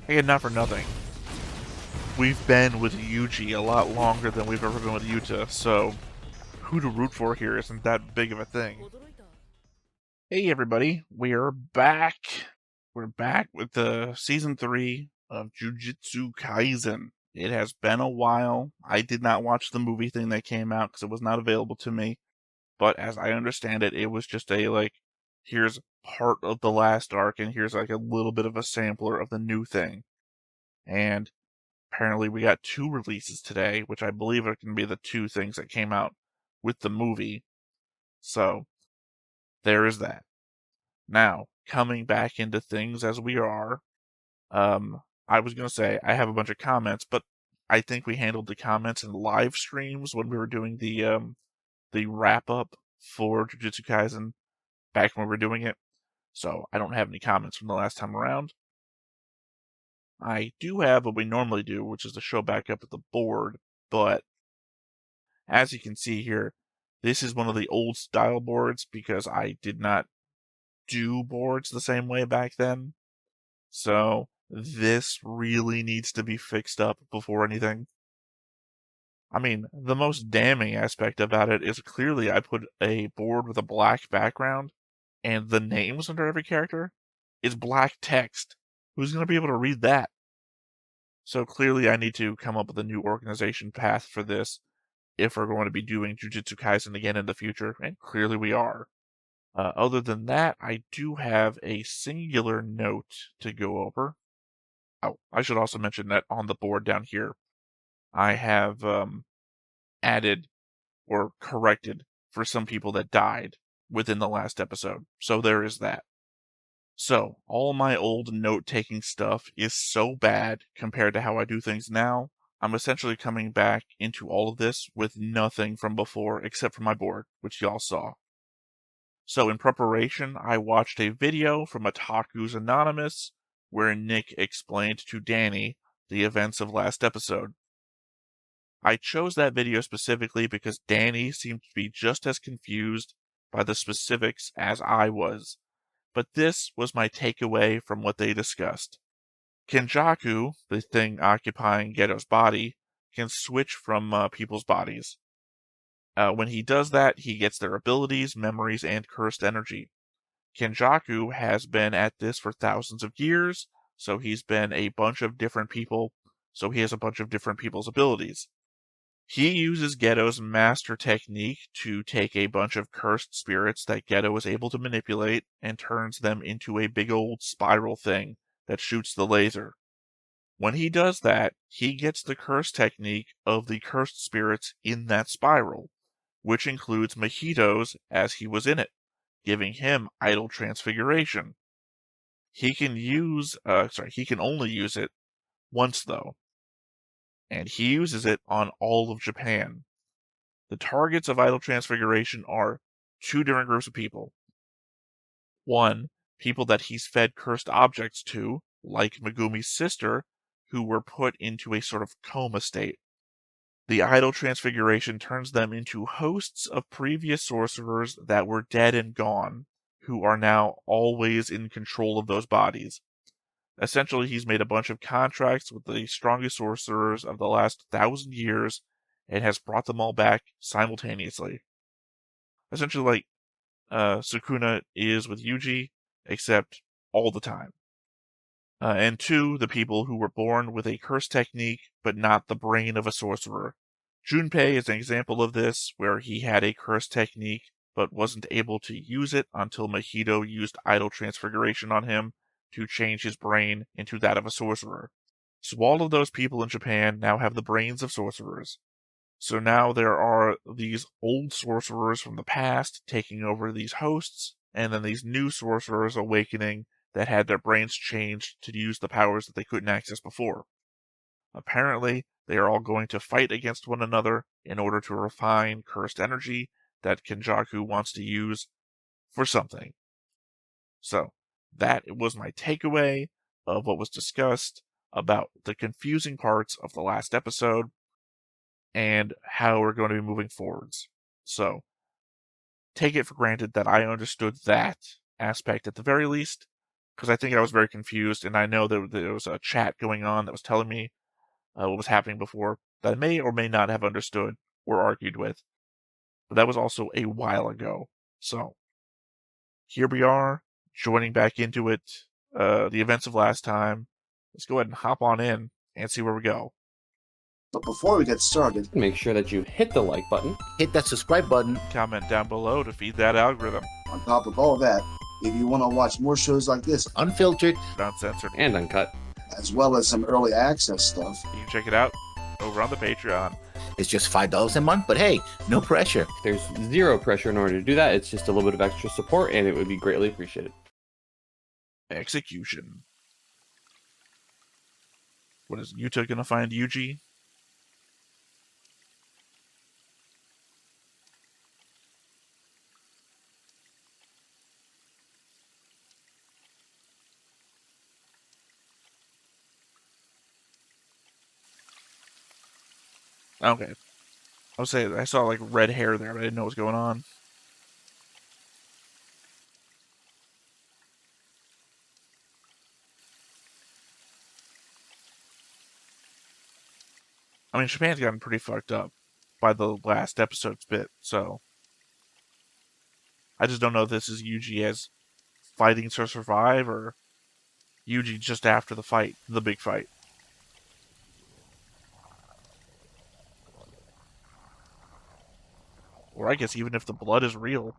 Hey, not for nothing. We've been with Yuji a lot longer than we've ever been with Yuta, so who to root for here isn't that big of a thing. Hey everybody, we're back. We're back with the season 3 of Jujutsu Kaisen. It has been a while. I did not watch the movie thing that came out because it was not available to me. But as I understand it, it was just here's part of the last arc and here's like a little bit of a sampler of the new thing. And apparently we got 2 releases today, which I believe are going to be the 2 things that came out with the movie. So there is that. Now, coming back into things as we are, I was going to say I have a bunch of comments, but I think we handled the comments in live streams when we were doing the wrap up for Jujutsu Kaisen back when we were doing it. So I don't have any comments from the last time around. I do have what we normally do, which is to show back up at the board, but as you can see here, this is one of the old style boards because I did not do boards the same way back then. So this really needs to be fixed up before anything. I mean, the most damning aspect about it is clearly I put a board with a black background, and the names under every character is black text. Who's going to be able to read that? So clearly I need to come up with a new organization path for this if we're going to be doing Jujutsu Kaisen again in the future, and clearly we are. Other than that, I do have a singular note to go over. Oh, I should also mention that on the board down here, I have added or corrected for some people that died within the last episode. So there is that. So, all my old note-taking stuff is so bad compared to how I do things now, I'm essentially coming back into all of this with nothing from before except for my board, which y'all saw. So in preparation, I watched a video from Otaku's Anonymous where Nick explained to Danny the events of last episode. I chose that video specifically because Danny seemed to be just as confused by the specifics as I was, but this was my takeaway from what they discussed. Kenjaku, the thing occupying Geto's body, can switch from people's bodies. When he does that, he gets their abilities, memories, and cursed energy. Kenjaku has been at this for thousands of years, so he's been a bunch of different people, so he has a bunch of different people's abilities. He uses Geto's master technique to take a bunch of cursed spirits that Geto is able to manipulate and turns them into a big old spiral thing that shoots the laser. When he does that, he gets the curse technique of the cursed spirits in that spiral, which includes Mahito's as he was in it, giving him idle transfiguration. He can only use it once though, and he uses it on all of Japan. The targets of idle transfiguration are 2 different groups of people. One, people that he's fed cursed objects to, like Megumi's sister, who were put into a sort of coma state. The idle transfiguration turns them into hosts of previous sorcerers that were dead and gone, who are now always in control of those bodies. Essentially, he's made a bunch of contracts with the strongest sorcerers of the last 1,000 years and has brought them all back simultaneously. Essentially, like Sukuna is with Yuji, except all the time. And 2, the people who were born with a curse technique, but not the brain of a sorcerer. Junpei is an example of this, where he had a curse technique, but wasn't able to use it until Mahito used idle transfiguration on him to change his brain into that of a sorcerer. So all of those people in Japan now have the brains of sorcerers. So now there are these old sorcerers from the past taking over these hosts, and then these new sorcerers awakening that had their brains changed to use the powers that they couldn't access before. Apparently, they are all going to fight against one another in order to refine cursed energy that Kenjaku wants to use for something. So, that was my takeaway of what was discussed about the confusing parts of the last episode and how we're going to be moving forwards. So, take it for granted that I understood that aspect at the very least, because I think I was very confused, and I know that there was a chat going on that was telling me what was happening before that I may or may not have understood or argued with. But that was also a while ago. So here we are, joining back into it, the events of last time. Let's go ahead and hop on in and see where we go. But before we get started, make sure that you hit the like button, hit that subscribe button, comment down below to feed that algorithm. On top of all that, if you want to watch more shows like this, unfiltered, uncensored, and uncut, as well as some early access stuff, you can check it out over on the Patreon. It's just $5 a month, but hey, no pressure. There's zero pressure in order to do that. It's just a little bit of extra support, and it would be greatly appreciated. Execution. What is Yuta gonna find Yuji? Okay. I was saying I saw like red hair there, but I didn't know what was going on. I mean, Japan's gotten pretty fucked up by the last episode's bit, so I just don't know if this is Yuji as fighting to survive or Yuji just after the fight, the big fight. Or I guess even if the blood is real.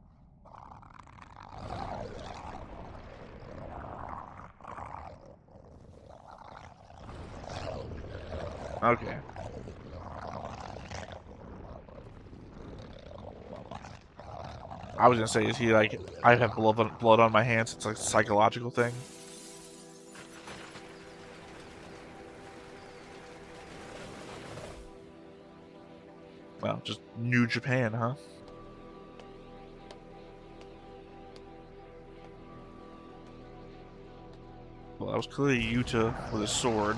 Okay. I was gonna say, is he like, I have blood on my hands, it's like a psychological thing? Well, just New Japan, huh? Well, that was clearly Yuta with a sword.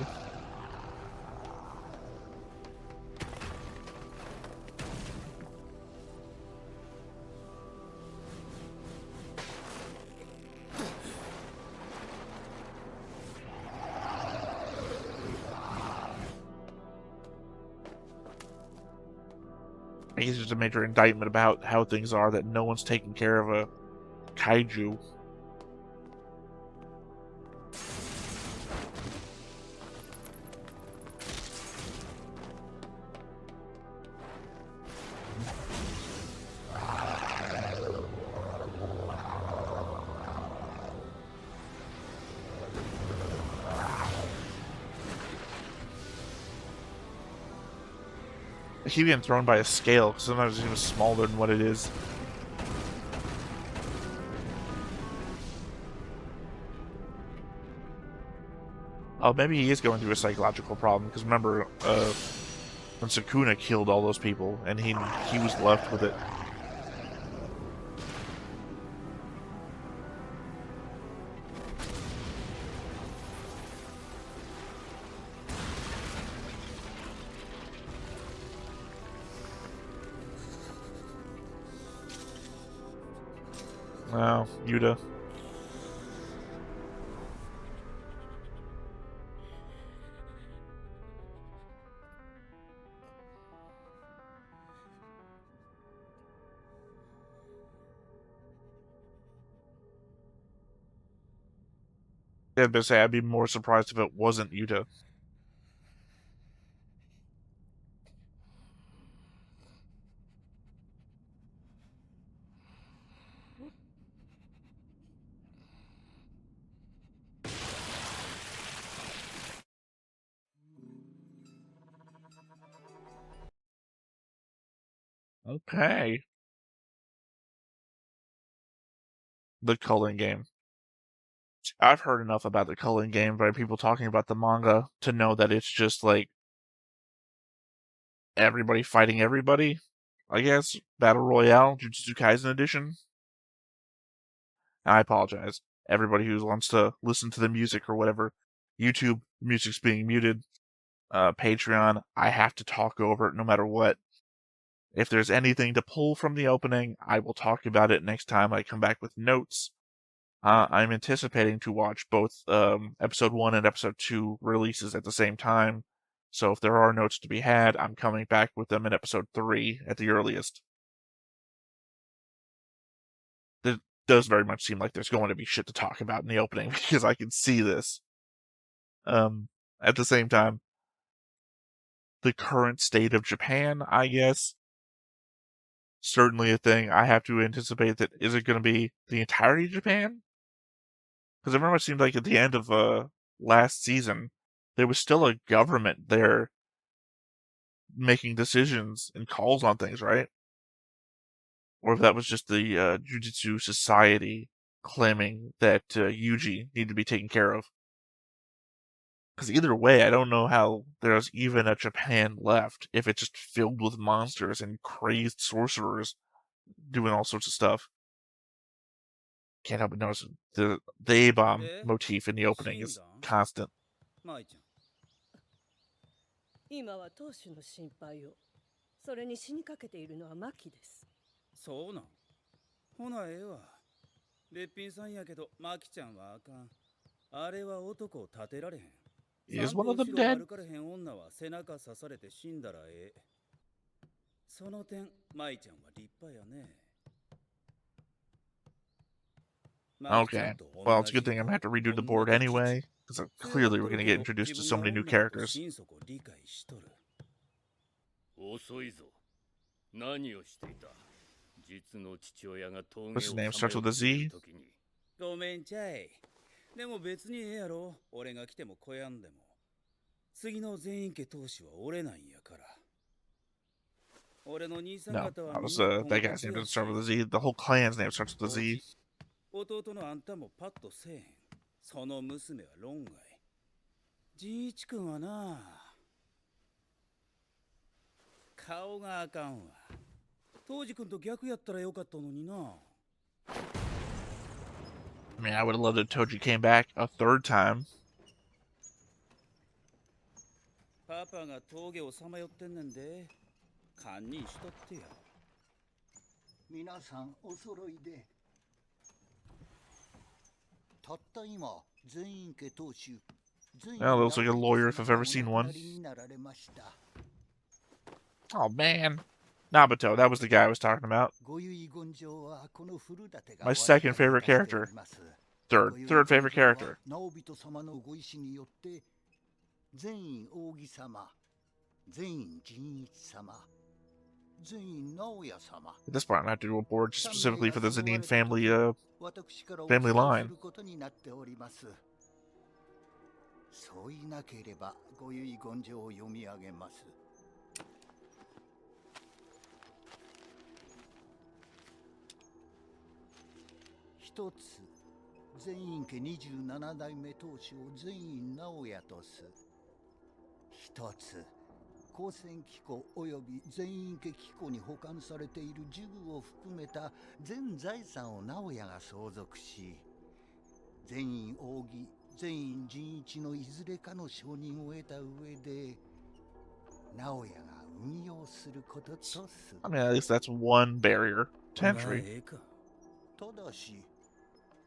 I guess it's a major indictment about how things are that no one's taking care of a kaiju. I keep getting thrown by a scale, because sometimes it's even smaller than what it is. Oh, maybe he is going through a psychological problem, because remember, when Sukuna killed all those people, and he was left with it. Wow, Yuta. Yeah, but say I'd be more surprised if it wasn't Yuta. Okay. The culling game. I've heard enough about the culling game by people talking about the manga to know that it's just like everybody fighting everybody, I guess. Battle Royale, Jujutsu Kaisen edition. I apologize. Everybody who wants to listen to the music or whatever. YouTube, music's being muted. Patreon, I have to talk over it no matter what. If there's anything to pull from the opening, I will talk about it next time I come back with notes. I'm anticipating to watch both episode 1 and episode 2 releases at the same time. So if there are notes to be had, I'm coming back with them in episode 3 at the earliest. It does very much seem like there's going to be shit to talk about in the opening because I can see this. At the same time, the current state of Japan, I guess, certainly a thing. I have to anticipate that is it going to be the entirety of Japan? Because it very much seemed like at the end of last season, there was still a government there making decisions and calls on things, right? Or if that was just the Jujutsu Society claiming that Yuji needed to be taken care of. Because either way, I don't know how there's even a Japan left if it's just filled with monsters and crazed sorcerers doing all sorts of stuff. Can't help but notice the A-bomb motif in the opening is constant. 今は当主の心配を。それに死にかけているのはマキです。そうなん。ほなええわ。べっぴんさんやけどマキちゃんはあかん。あれは男を立てられへん。 Is one of them dead? 歩かれへん女は背中刺されて死んだらええ。その点、マイちゃんは立派やね。 Okay, well, it's a good thing I'm gonna have to redo the board anyway, because clearly we're gonna get introduced to so many new characters. What's his name? Starts with a Z? ごめんちゃい。でも別にええやろ。俺が来ても来やんでも。次の全員家当主は俺なんやから。 No, that was that guy's name doesn't start with a Z. The whole clan's name starts with a Z. 弟のあんたもパッとせえへん。その娘は論外。じいちくんはな。顔があかんわ。当時くんと逆やったらよかったのにな。I mean, I would have loved if Toji came back a third time. パパが峠をさまよってんねんで。堪忍しとってや。皆さんお揃いで。 That looks like a lawyer if I've ever seen one. Oh man. Nabuto, that was the guy I was talking about. My second favorite character. Third favorite character. At this point, I'm gonna have to do a board specifically for the Zenin family family line. そういなければご遺言状を読み上げます。一つ、全員家27代目当主を全員直哉とす。一つ、公選機構及び全員家機構に保管されている呪具を含めた全財産を直哉が相続し、全員扇、全員陣一のいずれかの承認を得た上で、直哉が運用することとする。I mean, at least that's one barrier to entry. ただし、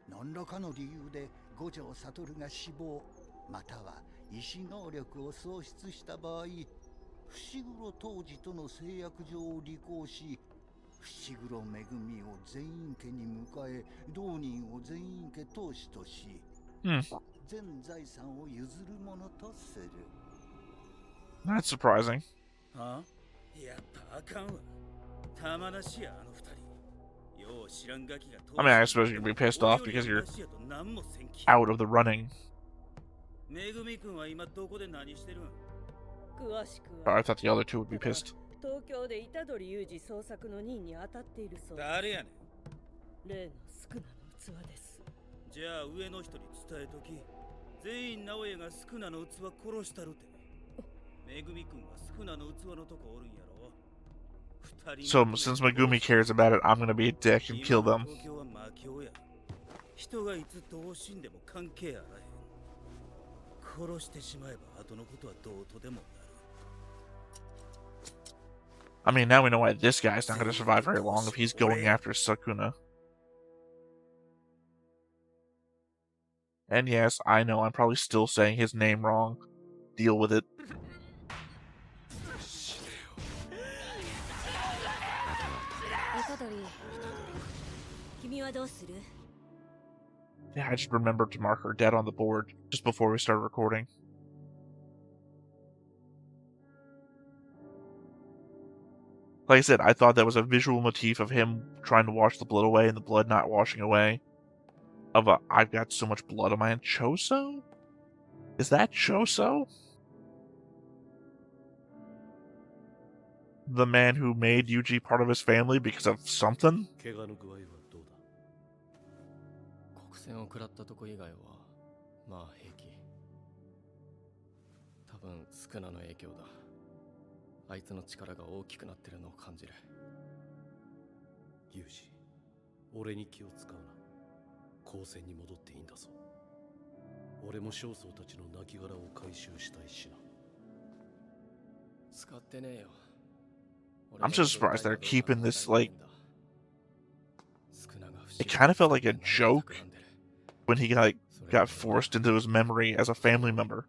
何らかの理由で五条悟が死亡、または意思能力を喪失した場合、伏黒当時との誓約状を履行し、伏黒恵を全員家に迎え、同人を全員家当主とし、全財産を譲るものとする。That's surprising. はあ、やっぱあかんわ。たまらしやあの二人。よう知らんガキが。I mean, I suppose you're gonna be pissed off because you're out of the running. めぐみくんは今どこで何してるん？ I thought the other two would be pissed. 東京で虎杖裕二捜索の任に当たっているそうです。誰やねん。例のスクナの器です。じゃあ上の人に伝えとき。全員直哉がスクナの器殺したるって。めぐみくんはスクナの器のとこおるんやろ。 So since Megumi cares about it, I'm gonna be a dick and kill them. 人がいつどう死んでも関係あらへん。殺してしまえば後のことはどうとでもなる。 I mean, now we know why this guy's not gonna survive very long if he's going after Sukuna. And yes, I know I'm probably still saying his name wrong. Deal with it. Yeah, I just remembered to mark her dead on the board just before we started recording. Like I said, I thought that was a visual motif of him trying to wash the blood away and the blood not washing away. Of a, I've got so much blood on my hand. Choso? Is that Choso? The man who made Yuji part of his family because of something? 怪我の具合はどうだ国戦を食らったとこ以外はまあ平気多分スクナの影響だあいつの力が大きくなってるのを感じるユージ俺に気を使うな高専に戻っていいんだぞ俺も少曹たちの亡骸を回収したいしな使ってねえよ I'm just surprised they're keeping this, like... It kind of felt like a joke when he, like, got forced into his memory as a family member.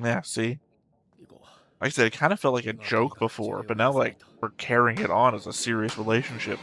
Yeah, see? Like I said, it kind of felt like a joke before, but now, like, we're carrying it on as a serious relationship.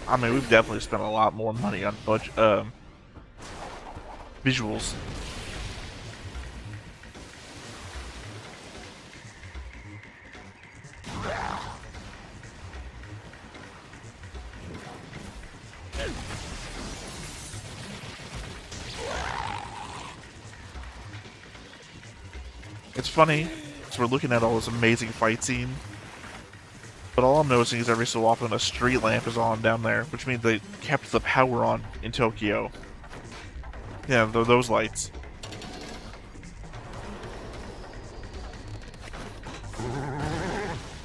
I mean, we've definitely spent a lot more money on visuals. It's funny, because we're looking at all this amazing fight scene. But all I'm noticing is every so often a street lamp is on down there, which means they kept the power on in Tokyo. Yeah, those lights.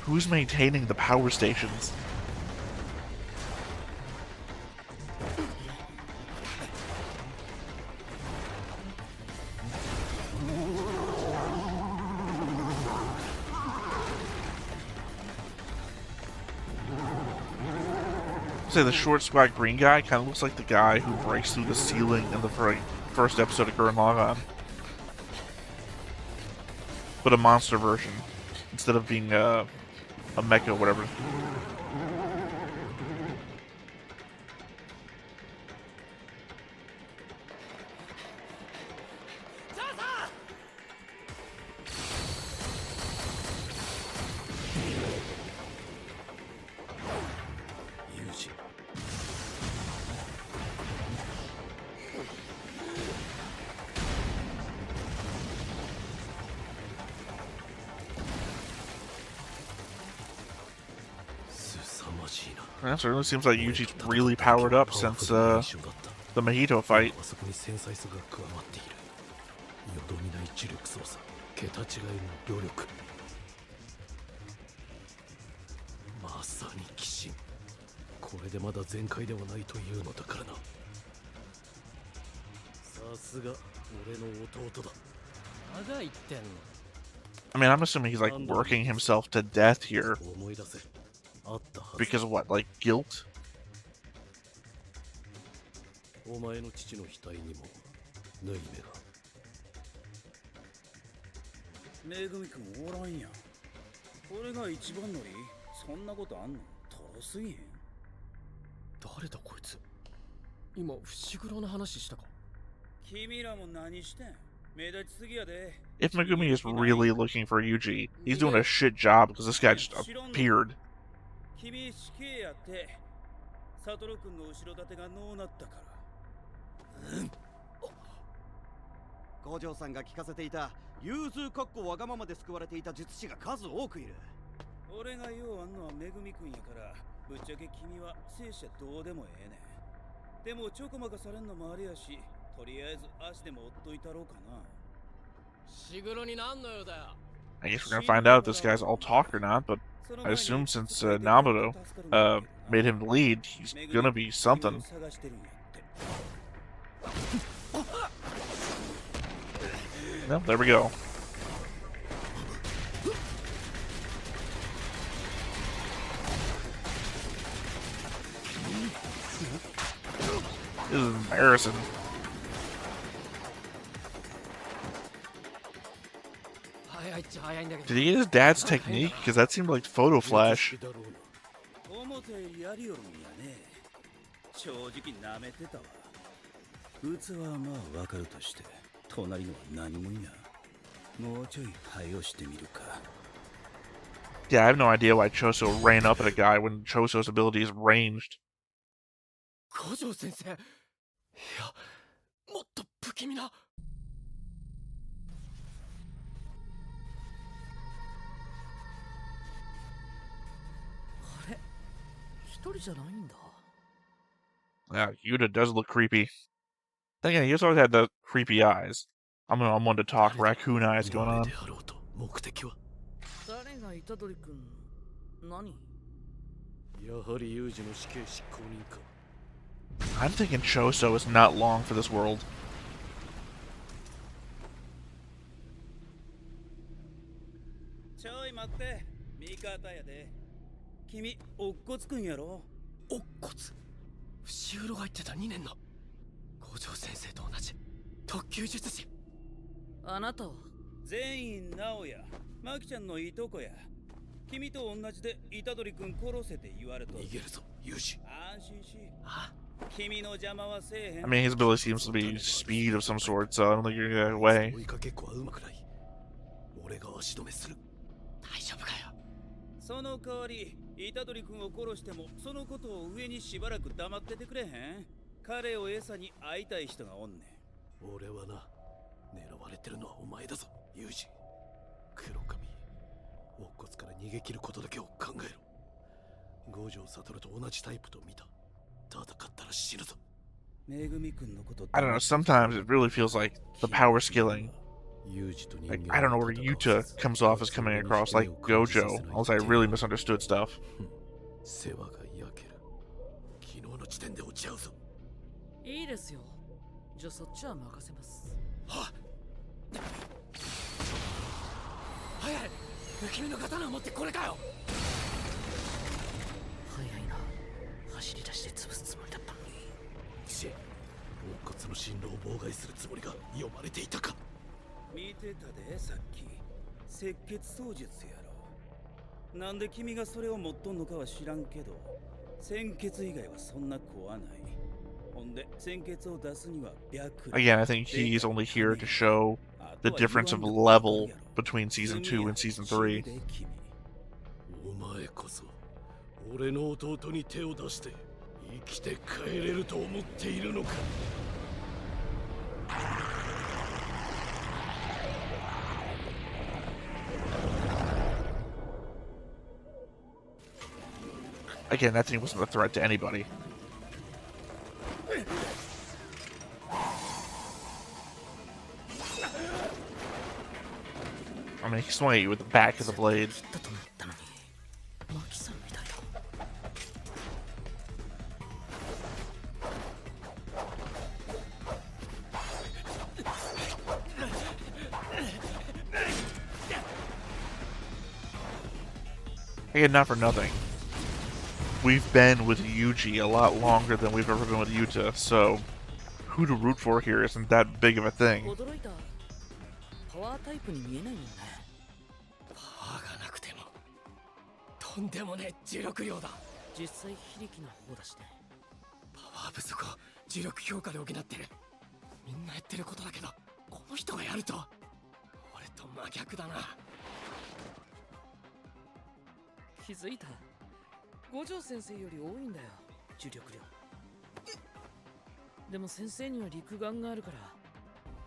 Who's maintaining the power stations? Say the short, squat green guy kind of looks like the guy who breaks through the ceiling in the first episode of Gurren Lagann. But a monster version, instead of being a mecha or whatever. It certainly seems like Yuji's really powered up since the Mahito fight. I mean, I'm assuming he's like working himself to death here. Because of what, like guilt? お前の父の額にも縫い目が。めぐみくんおらんやん。俺が一番乗り？そんなことあんの？とろすぎへん。誰だこいつ？今伏黒の話したか？君らも何してん？ If Megumi is really looking for Yuji, he's doing a shit job because this guy just appeared. 君死刑やってサトル君の後ろ盾がのうなったから。五条さんが聞かせていた融通かっこわがままで救われていた術師が数多くいる。俺がようあんのはめぐみ君やから、ぶっちゃけ君は生者どうでもええねん。でもちょこまかされんのもあれやし、とりあえず足でも追っといたろうかな。シグロになんのよだよ。 I guess we're gonna find out if this guy's all talk or not, but I assume since Naruto made him the lead, he's gonna be something. Well, there we go. This is embarrassing. Did he get his dad's technique? Because that seemed like photo flash. 正直なめてたわ。器はまあわかるとして、隣のは何もいや。もうちょい早押してみるか。 Yeah, I have no idea why Choso ran up at a guy when Choso's ability is ranged. 五条先生。いや、もっと不気味な。あれ、一人じゃないんだ。 Yeah, Yuta does look creepy. Then again, he's always had the creepy eyes. I'm one to talk raccoon eyes going on. 誰が虎杖君？何？やはり有事の死刑執行人か。 I'm thinking Choso is not long for this world. ちょい待って、味方やで。君、おっこつくんやろ？おっこつ。伏黒が言ってた2年の五条先生と同じ特級術師。あなたは？全員直哉、マキちゃんのいとこや。君と同じで虎杖君殺せて言われと。逃げるぞ、ユウジ。安心し。君の邪魔はせえへん。 I mean, his ability seems to be speed of some sort, so I don't think you're gonna get away. 追いかけっこはうまくない。俺が足止めする。大丈夫かよ。その代わり、虎杖君を殺してもそのことを上にしばらく黙っててくれへん？彼を餌に会いたい人がおんねん。俺はな、狙われてるのはお前だぞ、ユウジ。黒髪、乙骨から逃げ切ることだけを考えろ。五条悟と同じタイプと見た。戦ったら死ぬぞ。めぐみ君のこと。 I don't know, sometimes it really feels like the power skilling. Like, I don't know where Yuta comes off as coming across like Gojo, unless I really misunderstood stuff. 世話が焼ける。昨日の時点で落ち合うぞ。いいですよ。じゃあそっちは任せます。はっ。早い。君の刀を持ってこれかよ。早いな。走り出して潰すつもりだったのに。乙骨の進路を妨害するつもりが読まれていたか。見てたでさっき。赤血操術やろ。なんで君がそれを持っとんのかは知らんけど、鮮血以外はそんな怖ない。ほんで鮮血を出すには白。 Again, I think he's only here to show the difference of level between season 2 and season 3. お前こそ俺の弟に手を出して生きて帰れると思っているのか。 Again, that thing wasn't a threat to anybody. I mean, he swung at you with the back of the blade. Again, not for nothing. We've been with Yuji a lot longer than we've ever been with Yuta, so who to root for here isn't that big of a thing. 驚いた。パワータイプに見えないもんね。パワーがなくてもとんでもねえ磁力量だ。実際非力な方だしね。パワー不足を磁力強化で補ってる。みんなやってることだけど。この人がやると俺と真逆だな。気づいた。五条先生より多いんだよ、呪力量。でも先生には陸眼があるから、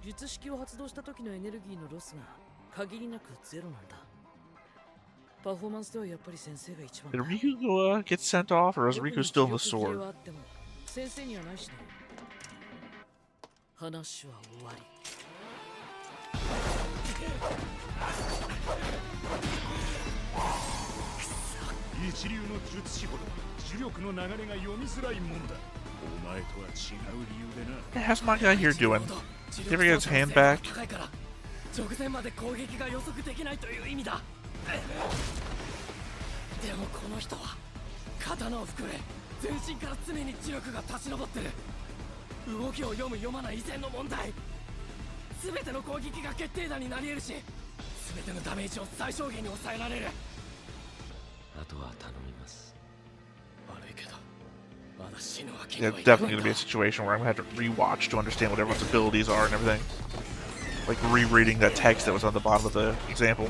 術式を発動した時のエネルギーのロスが限りなくゼロなんだ。パフォーマンスではやっぱり先生が一番だ。 Did Riku get sent off, or is Riku still in the どこ sword? に呪力系はあっても先生にはないしね。話は終わり。一流の術師ほど呪力の流れが読みづらいもんだ。お前とは違う理由でな。 How's my guy here doing? Did he ever get his hand back? 直前まで攻撃が予測できないという意味だ。でもこの人は刀を含め全身から常に磁力が立ち上ってる。動きを読む読まない以前の問題。全ての攻撃が決定打になり得るし、全てのダメージを最小限に抑えられる。あとは頼みます。悪いけどまだ死ぬわけに Yeah, はいかない definitely gonna be a situation where I'm gonna have to rewatch to understand what everyone's abilities are and everything. Like rereading that text that was on the bottom of the example.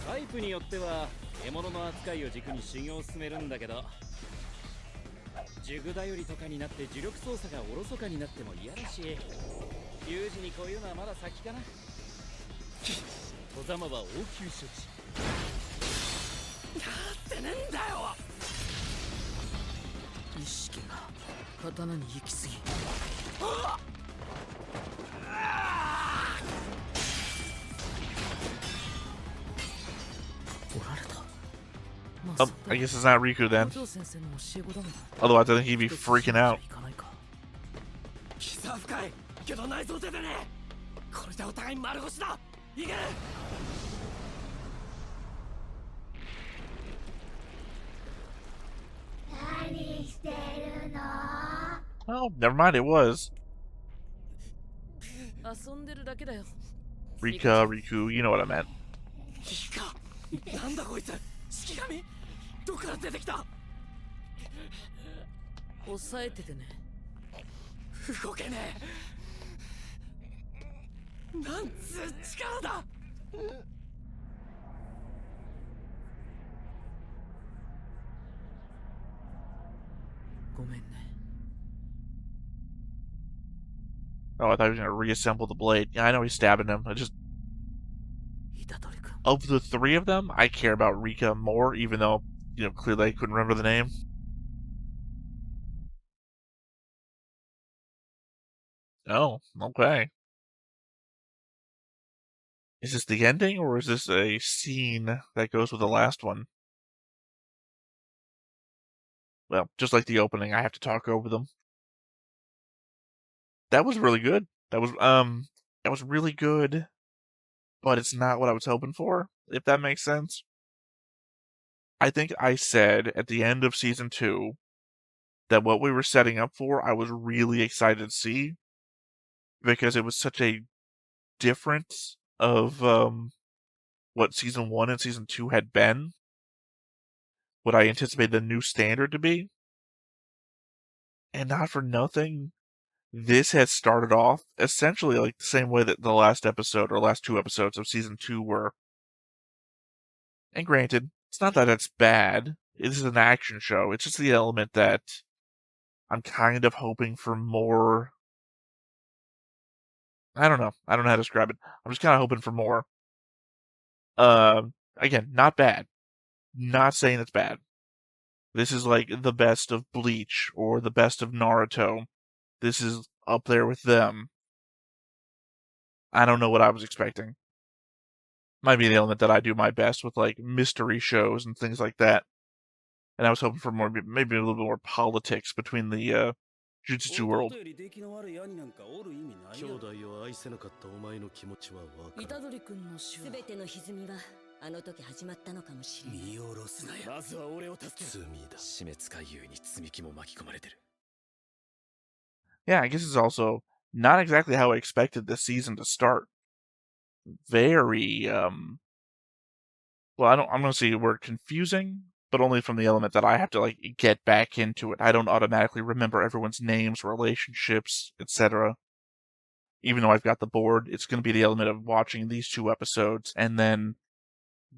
タイプによっては獲物の扱いを軸に修行を進めるんだけど、ジュグ頼りとかになって呪力操作がおろそかになっても嫌だし、有事にこういうのはまだ先かな。戸様は応急処置。やってねえんだよ。意識が刀に行き過ぎ。折られた。 Oh, I guess it's not Riku then. Otherwise, I think he'd be freaking out. 傷は深いけど内臓出てねえ。これでお互い丸腰だ。いけ。 Oh, never mind, it was. 遊んでるだけだよ。 Rika, Riku, you know what I meant. なんだこいつ。式神どこから出てきた。抑えててね。動けねえ。なんつう力だ。ごめんね。 Oh, I thought he was gonna reassemble the blade. Yeah, I know he's stabbing him. I just... Of the three of them, I care about Rika more, even though, you know, clearly I couldn't remember the name. Oh, okay. Is this the ending, or is this a scene that goes with the last one? Well, just like the opening, I have to talk over them. That was really good. That was really good, but it's not what I was hoping for, if that makes sense. I think I said at the end of season 2 that what we were setting up for, I was really excited to see, because it was such a difference of what season 1 and season 2 had been, what I anticipated the new standard to be, and not for nothing, this has started off essentially like the same way that the last episode or last 2 episodes of season 2 were. And granted, it's not that it's bad. This is an action show. It's just the element that I'm kind of hoping for more. I don't know. I don't know how to describe it. I'm just kind of hoping for more. Again, not bad. Not saying it's bad. This is like the best of Bleach or the best of Naruto. This is up there with them. I don't know what I was expecting. Might be the element that I do my best with, like, mystery shows and things like that. And I was hoping for more, maybe a little bit more politics between the Jujutsu world. 兄弟を愛せなかったお前の気持ちはわかる。虎杖君の死は全ての歪みはあの時始まったのかもしれない。見下ろすなよ。まずは俺を助ける。罪だ。死滅回遊に積み木も巻き込まれてる。 Yeah, I guess it's also not exactly how I expected this season to start. Very, well, I'm going to say the word confusing, but only from the element that I have to, like, get back into it. I don't automatically remember everyone's names, relationships, etc. even though I've got the board, it's going to be the element of watching these 2 episodes and then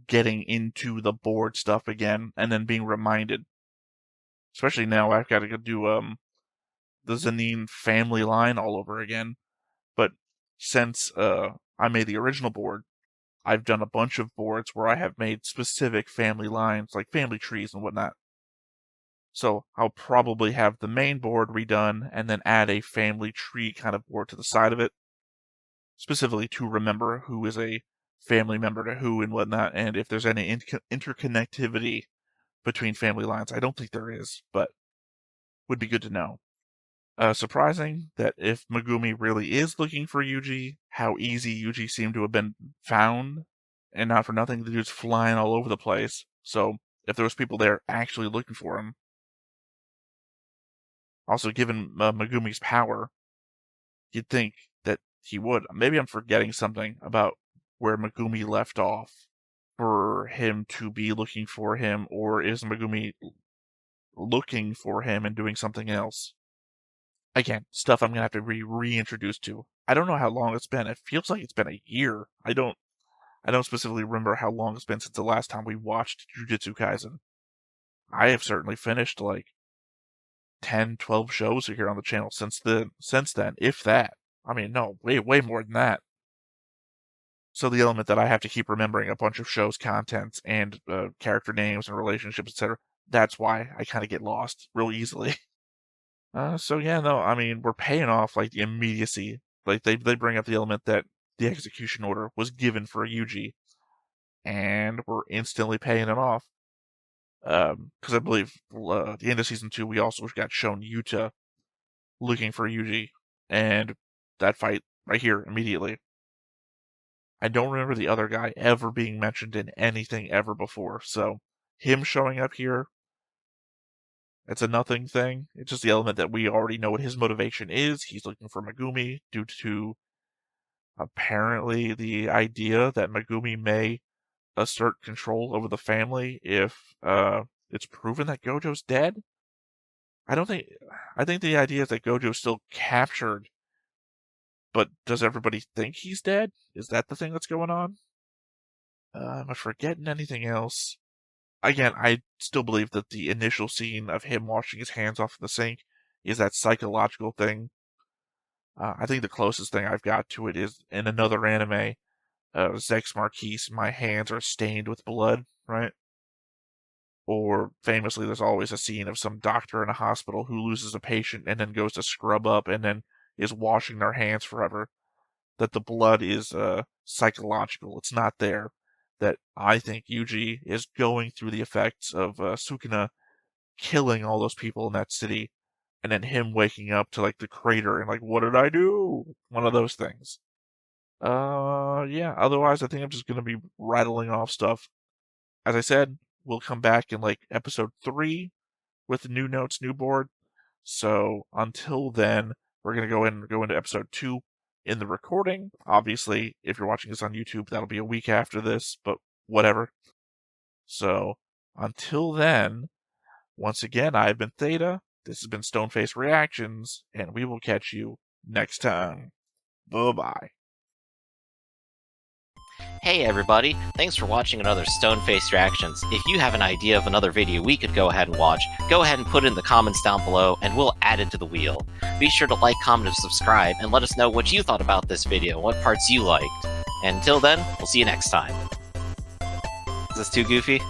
getting into the board stuff again and then being reminded. Especially now I've got to go do the Zenin family line all over again. But since I made the original board, I've done a bunch of boards where I have made specific family lines, like family trees and whatnot. So I'll probably have the main board redone and then add a family tree kind of board to the side of it, specifically to remember who is a family member to who and whatnot, and if there's any interconnectivity between family lines. I don't think there is, but would be good to know. Surprising that if Megumi really is looking for Yuji, how easy Yuji seemed to have been found, and not for nothing, the dude's flying all over the place. So if there was people there actually looking for him, also given Megumi's power, you'd think that he would. Maybe I'm forgetting something about where Megumi left off for him to be looking for him, or is Megumi looking for him and doing something else? Again, stuff I'm going to have to be reintroduced to. I don't know how long it's been. It feels like it's been a year. I don't specifically remember how long it's been since the last time we watched Jujutsu Kaisen. I have certainly finished like 10, 12 shows here on the channel since then, if that. I mean, no, way more than that. So the element that I have to keep remembering a bunch of shows' contents and character names and relationships, etc., that's why I kind of get lost real easily. So yeah, no, I mean, we're paying off like the immediacy. Like they bring up the element that the execution order was given for Yuji, and we're instantly paying it off. Because I believe the end of season 2, we also got shown Yuta looking for Yuji, and that fight right here immediately. I don't remember the other guy ever being mentioned in anything ever before, so him showing up here, it's a nothing thing. It's just the element that we already know what his motivation is. He's looking for Megumi due to apparently the idea that Megumi may assert control over the family if it's proven that Gojo's dead. I think the idea is that Gojo's still captured, but does everybody think he's dead? Is that the thing that's going on? Am I forgetting anything else? Again, I still believe that the initial scene of him washing his hands off in the sink is that psychological thing. I think the closest thing I've got to it is in another anime, Zex Marquise, my hands are stained with blood, right? Or famously, there's always a scene of some doctor in a hospital who loses a patient and then goes to scrub up and then is washing their hands forever. That the blood is psychological. It's not there. That I think Yuji is going through the effects of Sukuna killing all those people in that city, and then him waking up to like the crater and like, what did I do? One of those things. Yeah, otherwise I think I'm just gonna be rattling off stuff. As I said, we'll come back in like episode 3 with new notes, new board. So until then, we're gonna go into episode 2 in the recording. Obviously, if you're watching this on YouTube, that'll be a week after this, but whatever. So until then, once again, I've been Theta. This has been Stoneface Reactions, and we will catch you next time. Bye-bye. Hey everybody, thanks for watching another Stoneface Reactions. If you have an idea of another video we could go ahead and watch, go ahead and put it in the comments down below and we'll add it to the wheel. Be sure to like, comment, and subscribe, and let us know what you thought about this video and what parts you liked. And until then, we'll see you next time. Is this too goofy?